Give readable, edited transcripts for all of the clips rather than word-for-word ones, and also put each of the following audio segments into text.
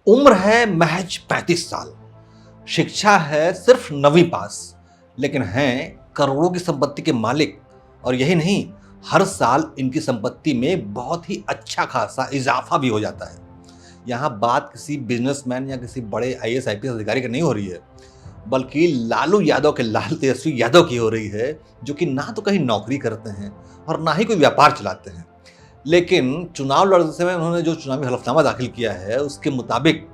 उम्र है महज 35 साल, शिक्षा है सिर्फ 9वीं पास, लेकिन हैं करोड़ों की संपत्ति के मालिक। और यही नहीं, हर साल इनकी संपत्ति में बहुत ही अच्छा खासा इजाफा भी हो जाता है। यहाँ बात किसी बिजनेसमैन या किसी बड़े आईएएस आईपीएस अधिकारी की नहीं हो रही है, बल्कि लालू यादव के लाल तेजस्वी यादव की हो रही है, जो कि ना तो कहीं नौकरी करते हैं और ना ही कोई व्यापार चलाते हैं। लेकिन चुनाव लड़ते समय उन्होंने जो चुनावी हलफनामा दाखिल किया है, उसके मुताबिक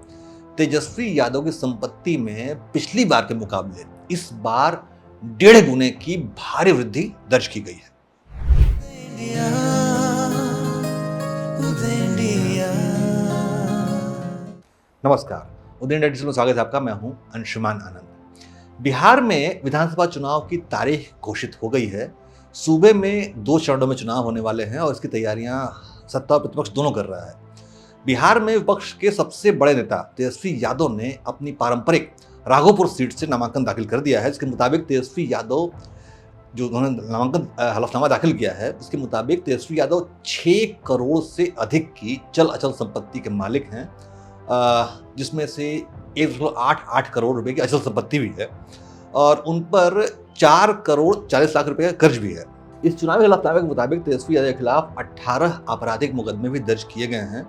तेजस्वी यादव की संपत्ति में पिछली बार के मुकाबले इस बार 1.5 गुने की भारी वृद्धि दर्ज की गई है। नमस्कार, उदय इंडिया डिजिटल में स्वागत है आपका। मैं हूं अंशुमान आनंद। बिहार में विधानसभा चुनाव की तारीख घोषित हो गई है। सूबे में 2 चरणों में चुनाव होने वाले हैं और इसकी तैयारियां सत्ता और प्रतिपक्ष दोनों कर रहा है। बिहार में विपक्ष के सबसे बड़े नेता तेजस्वी यादव ने अपनी पारंपरिक राघोपुर सीट से नामांकन दाखिल कर दिया है। इसके मुताबिक तेजस्वी यादव जो उन्होंने नामांकन हलफनामा दाखिल किया है, उसके मुताबिक तेजस्वी यादव 6 करोड़ से अधिक की चल अचल संपत्ति के मालिक हैं, जिसमें से 1.88 करोड़ रुपए की अचल संपत्ति भी है और उन पर 4 करोड़ 40 लाख रुपए का कर्ज भी है। इस चुनावी हलफनामे के मुताबिक तेजस्वी यादव के खिलाफ 18 आपराधिक मुकदमे भी दर्ज किए गए हैं।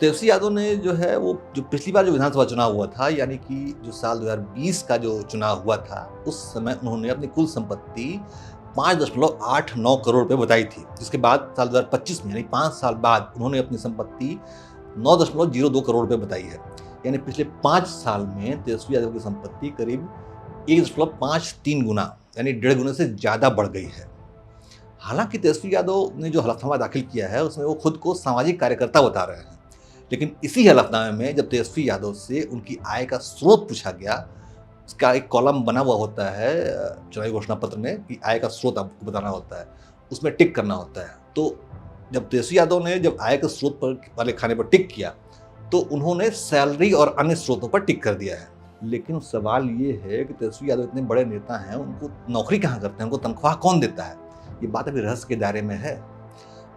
तेजस्वी यादव ने जो है वो जो पिछली बार जो विधानसभा चुनाव हुआ था, यानी कि जो साल 2020 का जो चुनाव हुआ था, उस समय उन्होंने अपनी कुल संपत्ति 5.89 करोड़ रुपए बताई थी। जिसके बाद साल 2025 में यानी 5 साल बाद उन्होंने अपनी संपत्ति 9.02 करोड़ रुपए बताई है। यानी पिछले 5 साल में तेजस्वी यादव की संपत्ति करीब 1.53 गुना यानी 1.5 गुने से ज़्यादा बढ़ गई है। हालांकि तेजस्वी यादव ने जो हलफनामा दाखिल किया है, उसमें वो खुद को सामाजिक कार्यकर्ता बता रहे हैं। लेकिन इसी हलफनामे में जब तेजस्वी यादव से उनकी आय का स्रोत पूछा गया, उसका एक कॉलम बना हुआ होता है चुनावी घोषणा पत्र में कि आय का स्रोत आपको बताना होता है, उसमें टिक करना होता है। तो जब तेजस्वी यादव ने जब आय के स्रोत पर वाले खाने पर टिक किया, तो उन्होंने सैलरी और अन्य स्रोतों पर टिक कर दिया है। लेकिन सवाल ये है कि तेजस्वी यादव इतने बड़े नेता हैं, उनको नौकरी कहाँ करते हैं, उनको तनख्वाह कौन देता है? ये बात अभी रहस्य के दायरे में है।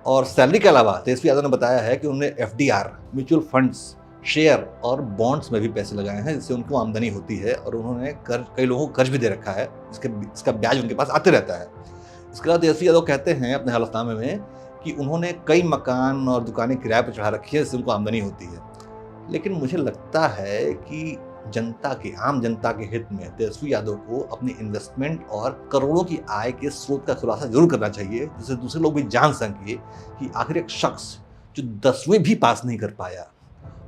और सैलरी के अलावा तेजस्वी यादव ने बताया है कि उन्होंने एफडीआर, म्यूचुअल फंड्स, शेयर और बॉन्ड्स में भी पैसे लगाए हैं, जिससे उनको आमदनी होती है। और उन्होंने कई लोगों को कर्ज भी दे रखा है, इसका ब्याज उनके पास आते रहता है। इसके अलावा तेजस्वी यादव कहते हैं अपने हलफनामे में कि उन्होंने कई मकान और दुकानें किराए पर चढ़ा रखी है, जिससे उनको आमदनी होती है। लेकिन मुझे लगता है कि आम जनता के हित में तेजस्वी यादव को अपनी इन्वेस्टमेंट और करोड़ों की आय के स्रोत का खुलासा जरूर करना चाहिए, जिससे दूसरे लोग भी जान सकें कि आखिर एक शख्स जो 10वीं भी पास नहीं कर पाया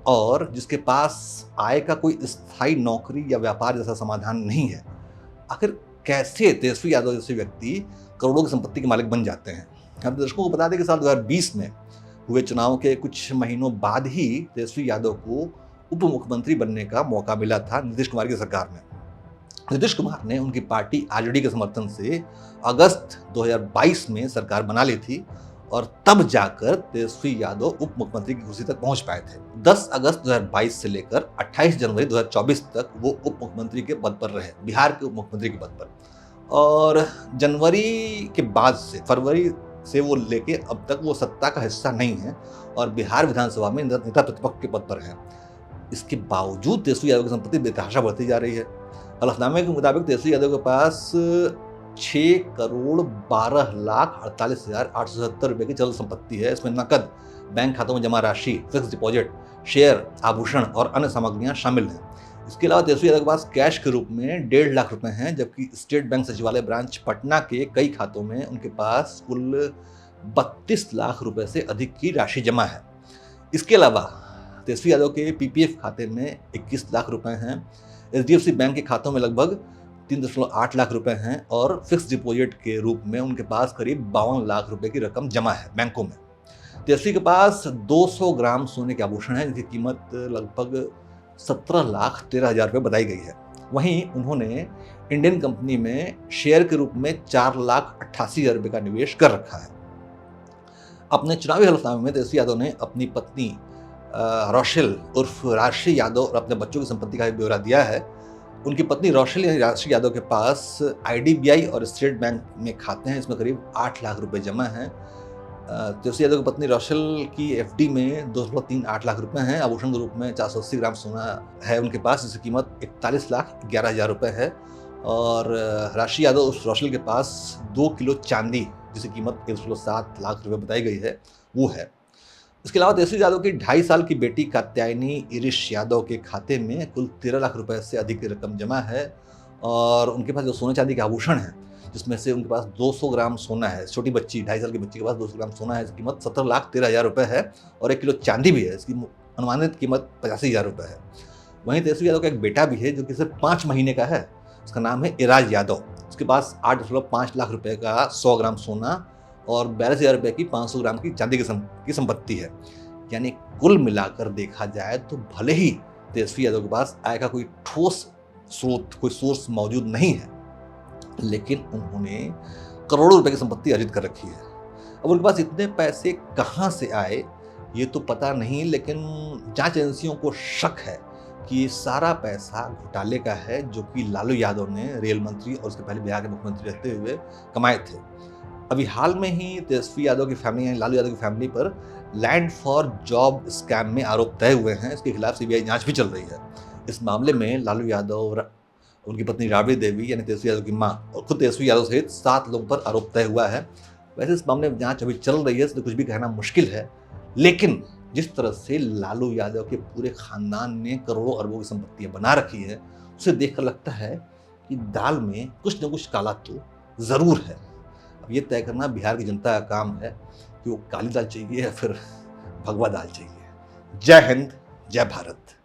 और जिसके पास आय का कोई स्थायी नौकरी या व्यापार जैसा समाधान नहीं है, आखिर कैसे तेजस्वी यादव जैसे व्यक्ति करोड़ों की संपत्ति के मालिक बन जाते हैं। हम दर्शकों को बता दें कि साल 2020 में हुए चुनाव के कुछ महीनों बाद ही तेजस्वी यादव को उप मुख्यमंत्री बनने का मौका मिला था नीतीश कुमार की सरकार में। नीतीश कुमार ने उनकी पार्टी आरजेडी के समर्थन से अगस्त 2022 में सरकार बना ली थी और तब जाकर तेजस्वी यादव उप मुख्यमंत्री की कुर्सी तक पहुंच पाए थे। 10 अगस्त 2022 से लेकर 28 जनवरी 2024 तक वो उप मुख्यमंत्री के पद पर रहे, बिहार के उप मुख्यमंत्री के पद पर। और जनवरी के बाद से फरवरी से वो लेके अब तक वो सत्ता का हिस्सा नहीं है और बिहार विधानसभा में नेता प्रतिपक्ष के पद पर है। इसके बावजूद तेजस्वी यादव की संपत्ति बेतहाशा बढ़ती जा रही है। हलफनामे के मुताबिक तेजस्वी यादव के पास 6 करोड़ 12 लाख 48,870 रुपए की चल संपत्ति है। इसमें नकद, बैंक खातों में जमा राशि, फिक्स डिपॉजिट, शेयर, आभूषण और अन्य सामग्रियां शामिल हैं। इसके अलावा तेजस्वी यादव के पास कैश के रूप में 1.5 लाख रुपए हैं, जबकि स्टेट बैंक सचिवालय ब्रांच पटना के कई खातों में उनके पास कुल 32 लाख रुपए से अधिक की राशि जमा है। इसके अलावा तेजस्वी यादव के पीपीएफ खाते में 21 लाख रुपए हैं, एचडीएफसी बैंक के खातों में लगभग 3.8 लाख रुपए हैं और फिक्स डिपॉजिट के रूप में उनके पास करीब 52 लाख रुपए की रकम जमा है बैंकों में। तेजस्वी के पास 200 ग्राम सोने के आभूषण हैं, जिसकी कीमत लगभग 17,13,000 रुपये बताई गई है। वहीं उन्होंने इंडियन कंपनी में शेयर के रूप में 4,88,000 रुपये का निवेश कर रखा है। अपने चुनावी हलफनामे में तेजस्वी यादव ने अपनी पत्नी रोशेल उर्फ राशि यादव और अपने बच्चों की संपत्ति का ब्यौरा दिया है। उनकी पत्नी रोशेल यानी राशि यादव के पास आईडीबीआई और स्टेट बैंक में खाते हैं, इसमें करीब 8 लाख रुपए जमा हैं। तेजस्वी यादव की पत्नी रोशल की एफडी में 2.38 लाख रुपए हैं। आभूषण के रूप में 480 ग्राम सोना है उनके पास, जिसकी कीमत 41,11,000 रुपए है। और राशि यादव उस रोशल के पास 2 किलो चांदी, जिसकी कीमत 1.7 लाख रुपए बताई गई है, वो है। इसके अलावा तेजस्वी यादव की 2.5 साल की बेटी कात्यायनी इरिश यादव के खाते में कुल 13 लाख रुपए से अधिक की रकम जमा है। और उनके पास जो सोने चांदी के आभूषण हैं, जिसमें से उनके पास 200 ग्राम सोना है। छोटी बच्ची, 2.5 साल की बच्ची के पास 200 ग्राम सोना है, इसकी कीमत 17,13,000 रुपए है। और 1 किलो चांदी भी है, इसकी अनुमानित कीमत 85,000 रुपए है। वहीं तेजस्वी यादव का एक बेटा भी है जो कि सिर्फ 5 महीने का है। उसका नाम है इराज यादव। उसके पास 8.5 लाख रुपए का 100 ग्राम सोना और 42,000 रुपए की 500 ग्राम की चांदी की संपत्ति है। यानी कुल मिलाकर देखा जाए तो भले ही तेजस्वी यादव के पास आय का कोई ठोस स्रोत, कोई सोर्स मौजूद नहीं है, लेकिन उन्होंने करोड़ों रुपए की संपत्ति अर्जित कर रखी है। अब उनके पास इतने पैसे कहाँ से आए ये तो पता नहीं, लेकिन जांच एजेंसियों को शक है कि ये सारा पैसा घोटाले का है, जो कि लालू यादव ने रेल मंत्री और उसके पहले बिहार के मुख्यमंत्री रहते हुए कमाए थे। अभी हाल में ही तेजस्वी यादव की फैमिली यानी लालू यादव की फैमिली पर लैंड फॉर जॉब स्कैम में आरोप तय हुए हैं। इसके खिलाफ सीबीआई जांच भी चल रही है। इस मामले में लालू यादव, उनकी पत्नी राबड़ी देवी यानी तेजस्वी यादव की मां और खुद तेजस्वी यादव सहित 7 लोगों पर आरोप तय हुआ है। वैसे इस मामले में जांच अभी चल रही है, इसलिए कुछ भी कहना मुश्किल है, लेकिन जिस तरह से लालू यादव के पूरे खानदान ने करोड़ों अरबों की संपत्तियां बना रखी है, उसे देखकर लगता है कि दाल में कुछ न कुछ काला तो जरूर है। अब ये तय करना बिहार की जनता का काम है कि वो काली दाल चाहिए या फिर भगवा दाल चाहिए। जय हिंद, जय भारत।